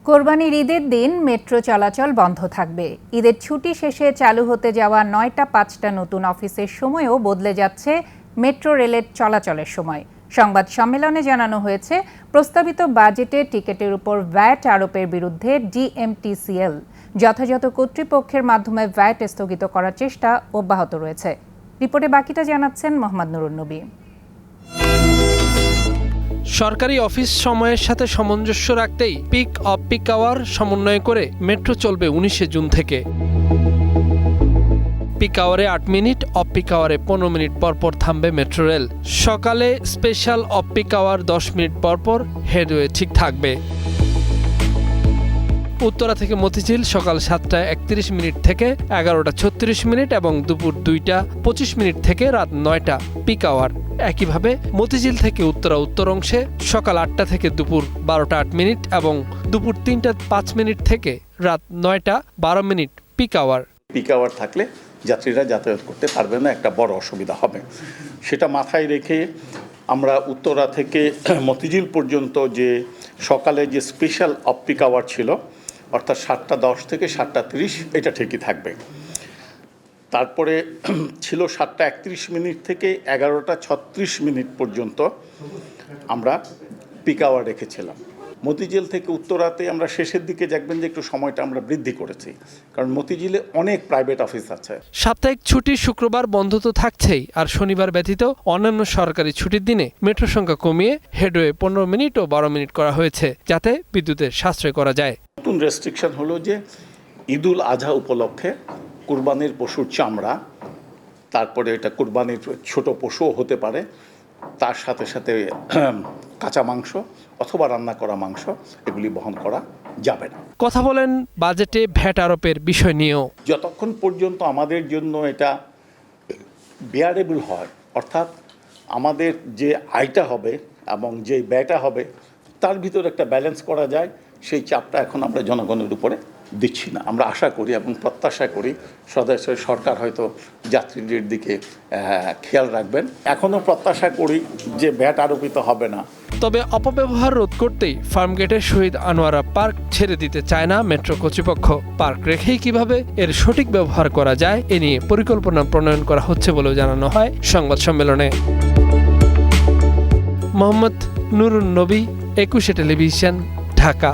কোরবানির ঈদের দিন মেট্রো চলাচল বন্ধ থাকবে। ঈদের ছুটি শেষে চালু হতে যাওয়া ৯টা ৫টা নতুন অফিসের সময়ও বদলে যাচ্ছে মেট্রো রেলের চলাচলের সময়। সংবাদ সম্মেলনে জানানো হয়েছে, প্রস্তাবিত বাজেটে টিকিটের উপর ভ্যাট আরোপের বিরুদ্ধে ডিএমটিসিএল যথাযথ কর্তৃপক্ষের মাধ্যমে ভ্যাট স্থগিত করার চেষ্টা অব্যাহত রয়েছে। রিপোর্টে বাকিটা জানাচ্ছেন মোহাম্মদ নুরুন নবী। সরকারি অফিস সময়ের সাথে সামঞ্জস্য রাখতেই পিক অফ পিক আওয়ার সমন্বয় করে মেট্রো চলবে ১৯শে জুন থেকে। পিক আওয়ারে ৮ মিনিট, অফ পিক আওয়ারে ১৫ মিনিট পরপর থামবে মেট্রো রেল। সকালে স্পেশাল অফ পিক আওয়ার ১০ মিনিট পরপর, হেডওয়ে ঠিক থাকবে। উত্তরা থেকে মতিঝিল সকাল ৭টায় ৩১ মিনিট থেকে ১১টা ৩৬ মিনিট এবং দুপুর ২টা ২৫ মিনিট থেকে রাত ৯টা পিক আওয়ার। একইভাবে মতিঝিল থেকে উত্তরা উত্তর অংশে সকাল ৮টা থেকে দুপুর ১২টা ৮ মিনিট এবং দুপুর ৩টা ৫ মিনিট থেকে রাত ৯টা ১২ minute peak hour. Peak hour থাকলে যাত্রীরা যাতায়াত করতে পারবে না, একটা বড় অসুবিধা হবে। সেটা মাথায় রেখে আমরা উত্তরা থেকে মতিঝিল পর্যন্ত যে সকালে যে স্পেশাল অফ পিক আওয়ার ছিল, অর্থাৎ ৭টা ১০ থেকে ৭টা ৩০, এটা ঠিকই থাকবে। তারপরে ছিল ৭টা ৩১ মিনিট থেকে ১১টা ৩৬ মিনিট পর্যন্ত আমরা পিক আওয়ার রেখেছিলাম। মতিঝিল থেকে উত্তরাতে আমরা শেষের দিকে দেখবেন যে একটু সময়টা আমরা বৃদ্ধি করেছি, কারণ মতিঝিলে অনেক প্রাইভেট অফিস আছে। সাপ্তাহিক ছুটি শুক্রবার বন্ধ তো থাকছেই, আর শনিবার ব্যতীত অন্যান্য সরকারি ছুটির দিনে মেট্রো সংখ্যা কমিয়ে হেডওয়ে ১৫ মিনিট ও ১২ মিনিট করা হয়েছে, যাতে বিদ্যুতের সাশ্রয় করা যায়। নতুন রেস্ট্রিকশন হলো যে ঈদুল আজহা উপলক্ষে কুরবানির পশুর চামড়া, তারপরে এটা কুরবানির ছোট পশুও হতে পারে, তার সাথে সাথে কাঁচা মাংস অথবা রান্না করা মাংস, এগুলি বহন করা যাবে না। কথা বলেন বাজেটে ভ্যাট আরোপের বিষয় নিয়েও। যতক্ষণ পর্যন্ত আমাদের জন্য এটা বেয়ারেবল হয়, অর্থাৎ আমাদের যে আয়টা হবে এবং যে ব্যয়টা হবে তার ভিতরে একটা ব্যালেন্স করা যায়, সেই চাপটা এখন আমরা জনগণের উপরে দিচ্ছি না। আমরা আশা করি এবং প্রত্যাশা করি সরকার হয়তো যাত্রীদের দিকে খেয়াল রাখবেন। এখনও প্রত্যাশা করি যে ভ্যাট আরোপিত হবে না। তবে অপব্যবহার রোধ করতেই ফার্মগেটের শহীদ আনোয়ারা পার্ক ছেড়ে দিতে চায় না মেট্রো কর্তৃপক্ষ। পার্ক রেখেই কিভাবে এর সঠিক ব্যবহার করা যায় এ নিয়ে পরিকল্পনা প্রণয়ন করা হচ্ছে বলেও জানানো হয় সংবাদ সম্মেলনে। মোহাম্মদ নুরুন নবী, ২১শে টেলিভিশন, ঢাকা।